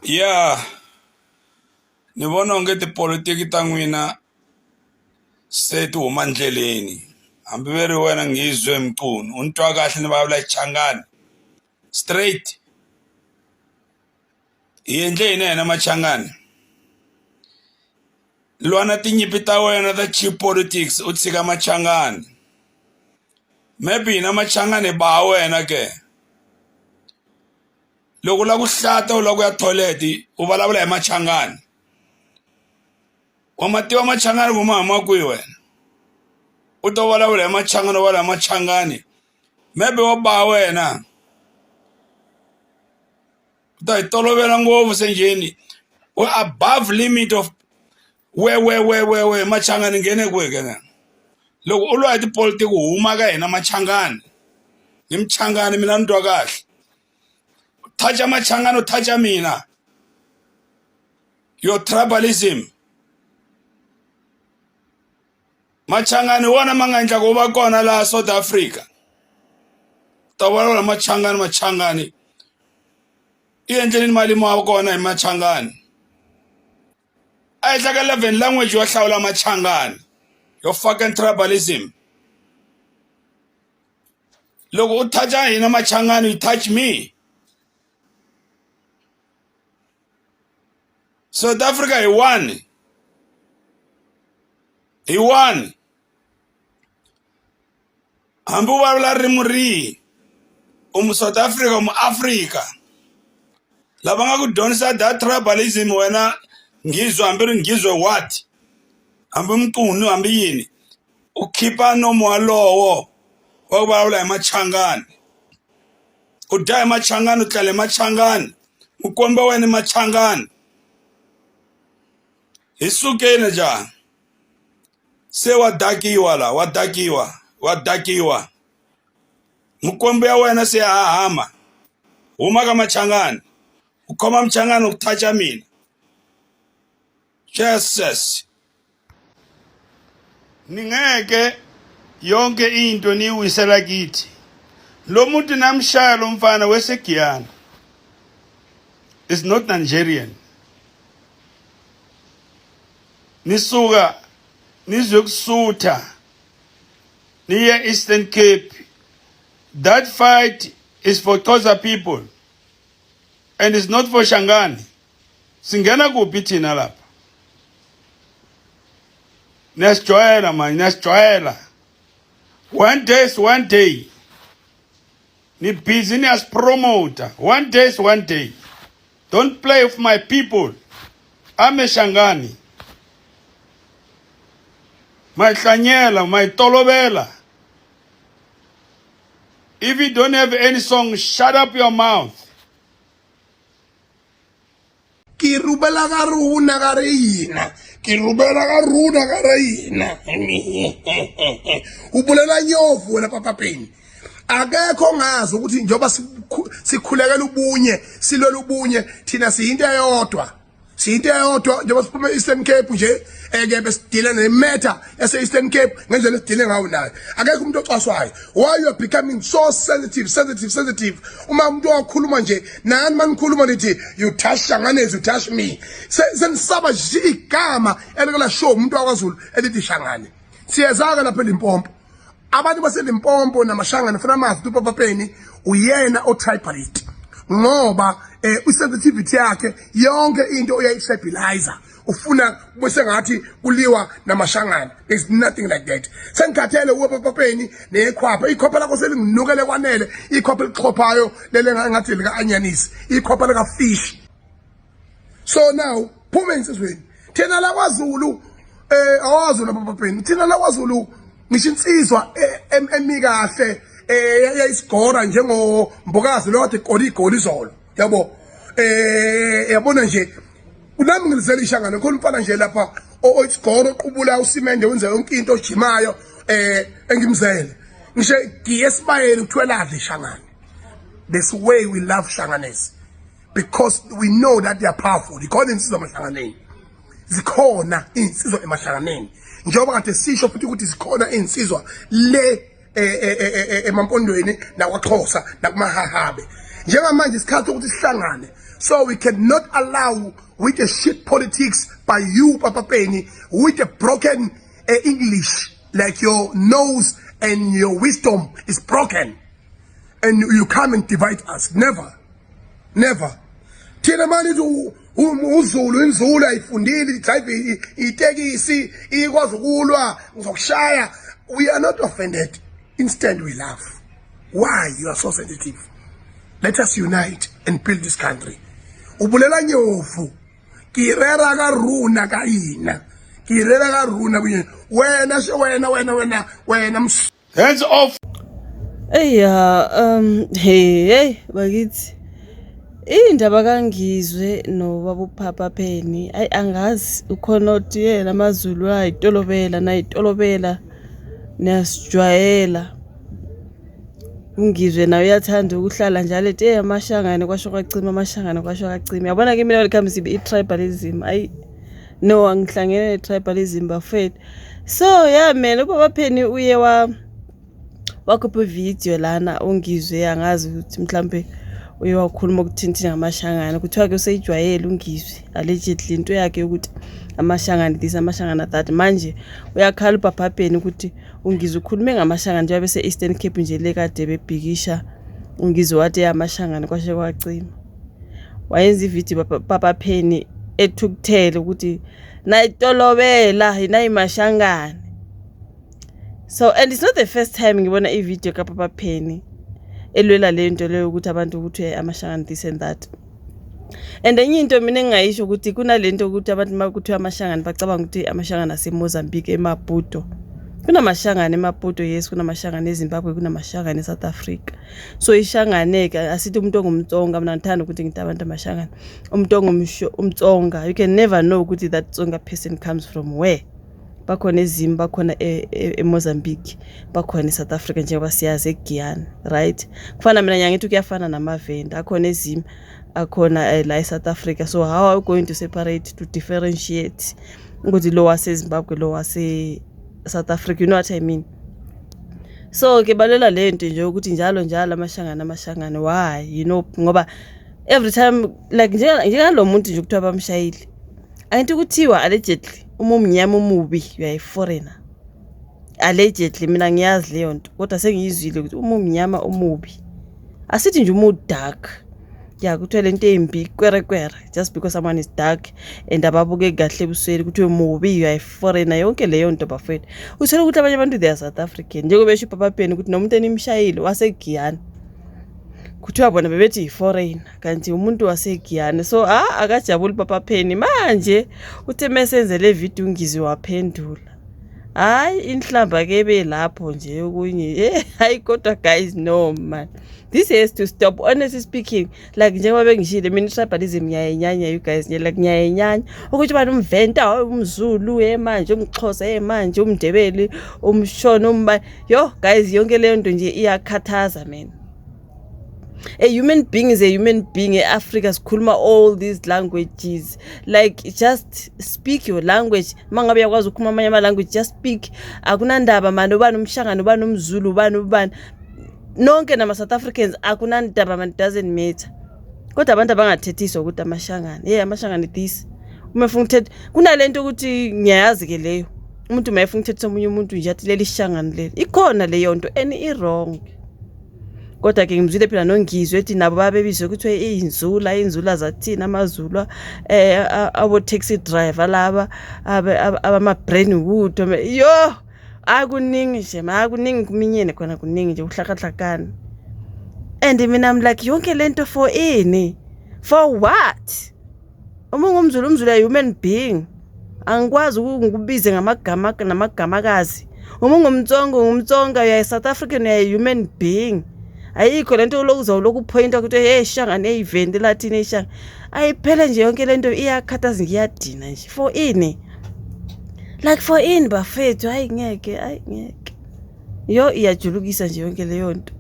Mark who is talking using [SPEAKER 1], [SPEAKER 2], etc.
[SPEAKER 1] Yeah, ni vona onge tipolitiki ta n'wina se ti huma ndleleni. Hambi veri wena Ngizwe Mqunu, u ni twa kahle ni vulavula Changani. Straight. Hi endle yini hina Machangani? Lwana tinyimpi ta wena ta cheap politics u tshika Machangani. Maybe hina Machangani ba wena ke. Loko la ku hlata u la ku ya toilet u vulavula hi Machangani. Wa mativa Machangani vuma hama kwihi wena? U to vulavula hi Machangani wala hi Machangani. Maybe wa ba wena. U ta hi tolovela ngopfu senjeni. We're above limit of where Machangani ngene kwihi kena. Loko u lwa hi tipolitiki u huma ka hina Machangani. Ni Mchangani mina ni twa kahle. Toucha Machangani, toucha mina. Your tribalism. Machangani wona mangandla ku va kona la South Africa. Tawala Machangani. I endleni mali mo kona hi Machangani. Ai hlaka 11 language wa hlawula Machangani. Your fucking tribalism. Loko u toucha hina Machangani, you touch me. South Africa he won. He won. Hambi u vulavula ririmi South Africa Africa. Lava nga ku dyondzisa that tribalism wena Ngizwe hambi ri Ngizwe what? Hambi Mqunu hambi yini. U khipa nomo walowo wa ku vulavula hi Machangani. U dya hi Machangani u tlele Machangani. U komba wena Machangani. Hi sukeni njhani? Se wa dakiwa la, wa dakiwa. Mukombe ya wena se hahama. Huma ka Machangani. U khoma Mchangani u toucha mina. Jesus. Ningeke yonke into niwisela kithi. Lo muntu namshaya lo mfana weseGiyana is not Nigerian. Nisuka nizokusutha niye Eastern Cape. That fight is for Xhosa people and it's not for Shangani. Singena kuphi thina lapha? Nesijwayela man, nesijwayela. One day is one day. Ni business promoter. One day is one day. Don't play with my people. I'm a Shangani. Maihlanyela, maitolovela. If you don't have any song, shut up your mouth.
[SPEAKER 2] Ki rubela ka runa ka reina. Ki rubela ka runa ka reina. Ubulela nyovu wena papapeni. Akekho ngazi ukuthi njoba sikhulekela ubunye, silwela ubunye, thina siyinto eyodwa. Siyinto eyodwa njengoba siphuma Eastern Cape nje eke besidile neMeta ese Eastern Cape ngendlela esidile ngawo nayo. Akekho umuntu ocwaswayo. Why you are becoming so sensitive? Uma umuntu wakhuluma nje nani manikhuluma nithi you touch Shangani, you touch me. Senisaba nje igama elikela show umuntu wakwaZulu elithi Shangani. Siyezaka lapha eLimpopo. Abantu baseLimpopo namashangana funa amazi uPapapeni uyena o-tribalist. Ngoba usensitivity yakhe yonke into uyayistabilizer ufuna bese ngathi kuliwa namashangana. There's nothing like that. Sengikhathele uPapapeni nekhwapha ikhopha lakho selinginukele kwanele ikhopha elixhophayo lele ngathi lika anyanisi ikhopha lika fish. So now phuma insizweni thina la kwaZulu awazi uPapapeni thina la kwaZulu ngisho insizwa emikahle yayisigora njengo Mbokazi lo wathi igoli izolo yabo yabona nje unami ngilizela ishangana khona umfana nje lapha oyisigora oqubula usimende wenza yonke into ojimayo engimzele ngisho ngiyesibayeni ukuthwelana ishangana. This way we love Shanganes because we know that they are powerful. Ikhona insizwa emahlanganeni, zikhona insizwa emahlanganeni njengoba kade sisho futhi ukuthi zikhona insizwa le emampondweni nakwaXhosa nakumahahabe. njengamanje isikhathi ukuthi sihlangane, so we cannot allow with the shit politics by you Papa Penny, with the broken English, like your nose and your wisdom is broken, and you come and divide us. Never. Thina manje uZulu inzulu ayifundile drive itekisi ikwazi ukulwa ngizokushaya. We are not offended. Instead we laugh. Why you are so sensitive? Let us unite and build this country. Ubulela nyofu kirera ka runa ka ina kirera ka runa wena
[SPEAKER 1] Hands off.
[SPEAKER 3] Hey bakithi indaba kangizwe no baba Papa Penny angazi ukhona uthi yena amaZulu ayitolobela niyasijwayela ungizwe nawe uyathanda ukuhlala njalo ethi amashangane kwasho kwacima yabona ke mina likhambisa i-tribalism no angihlangene ne-tribalism bafethu so mina uBaba Penny uye wakhupha video lana ungizwe angazi ukuthi mhlambe uye wakhuluma ukuthinthina ngamashangane kuthiwa ke useyijwayele ungizwe allegedly into yakhe ukuthi amashangane that manje uyakhala uBaba Penny ukuthi ungizwe ukhulume ngamashangane njengoba bese Eastern Cape nje lekade bebhikisha ungizwe wathi amashangane kwashe kwacima wayenza ivideo Papa Penny ethukuthele ukuthi nayitolobela inayimashangane. So and it's not the first time ngibona ivideo kaPapa Penny elwela lento leyo ukuthi abantu ukuthi amashangane this and that. And enye into mina engayisho ukuthi kunalento ukuthi abantu makuthiwa amashangane bacabanga ukuthi amashangane aseMozambique eMaputo. Kunamashangane eMaputo yes, kunamashangane eZimbabwe, kunamashangane eSouth Africa. So ishangane ke asithi umuntu ongumtsonga mina ngithanda ukuthi ngithi abantu amashangane. Umuntu ongumtsonga you can never know ukuthi that Tsonga person comes from where. Bakhona eZim, bakhona eMozambique, bakhona eSouth Africa njengoba siyazi eGuyana, right? Kufana mina ngiyathi kuyafana namavenda, akhona eZim, akhona la eSouth Africa. So how are we going to separate to differentiate ukuthi lo waseZimbabwe lo wase South Africa, you know what I mean? So ke balela lento nje ukuthi njalo amashangane why you know ngoba every time like njengalo muntu nje ukuthiwa bamshayile angithi kuthiwa allegedly umnyama umubi you are a foreigner allegedly mina ngiyazi leyo nto kodwa sengiyizwile ukuthi umnyama umubi asithi nje dark ya kuthiwa lento embi kwere just because someone is dark and ababuke kahle busweli kuthiwa umubi you are a foreigner yonke leyo nto bafethu uthola ukuthi abanye abantu they are South African njengoba besho uPapa Penny ukuthi nomuntu enimshayile waseGuyana kuthiwa bona bebethi foreigner kanti umuntu waseGuyana. So akajabuli uPapa Penny manje uthe mesenze le video ungizwe waphendula hayi inhlamba ke belapho nje okunye hayi kodwa guys no man this has to stop honestly speaking like njengoba bengishile mina tribalism ngiyayenyanya you guys nje like ngiyayenyanya ukuthi bani umventa umZulu manje umXhosa manje umNdebele umShona umba yo guys yonke leyo nto nje iyakhathaza man. A human being is a human being. Africa sikhuluma all these languages. Like just speak your language. Mangabe yakwazi ukukhuluma amanye ama language just speak. Akunandaba manje ubani umshangana ubani umZulu ubani nonke nama South Africans akunandaba man doesn't matter. Kodwa abantu abangathethiswa ukuthi amashangana amashangana this uma ufuna ukuthetha kunalento ukuthi ngiyazi ke leyo umuntu mayefuna ukuthetha omunye umuntu nje athi leli shangana leli ikhona leyo nto and I wrong. Kodwa ke ngimzwile phela nongizwe ethi nabo babebizwe ukuthi inzula zathina amaZulu abo taxi driver laba abama Brandwood yo akuningi nje akuningi kuminyene khona kuningi nje uhlakahlakana. And mina I'm like yonke lento for ini for what? Uma umZulu a human being angikwazi ukubize ngamagama namagamakazi. Uma ngumtsonga you are South African you are a human being. Ayikho lento lokuphointa ukuthi shangane event lathini shanga ayiphele nje yonke lento iyakhathaza ngiyadina nje for ini like for ini bafethu ngeke yo iyajulukisa nje yonke leyo nto.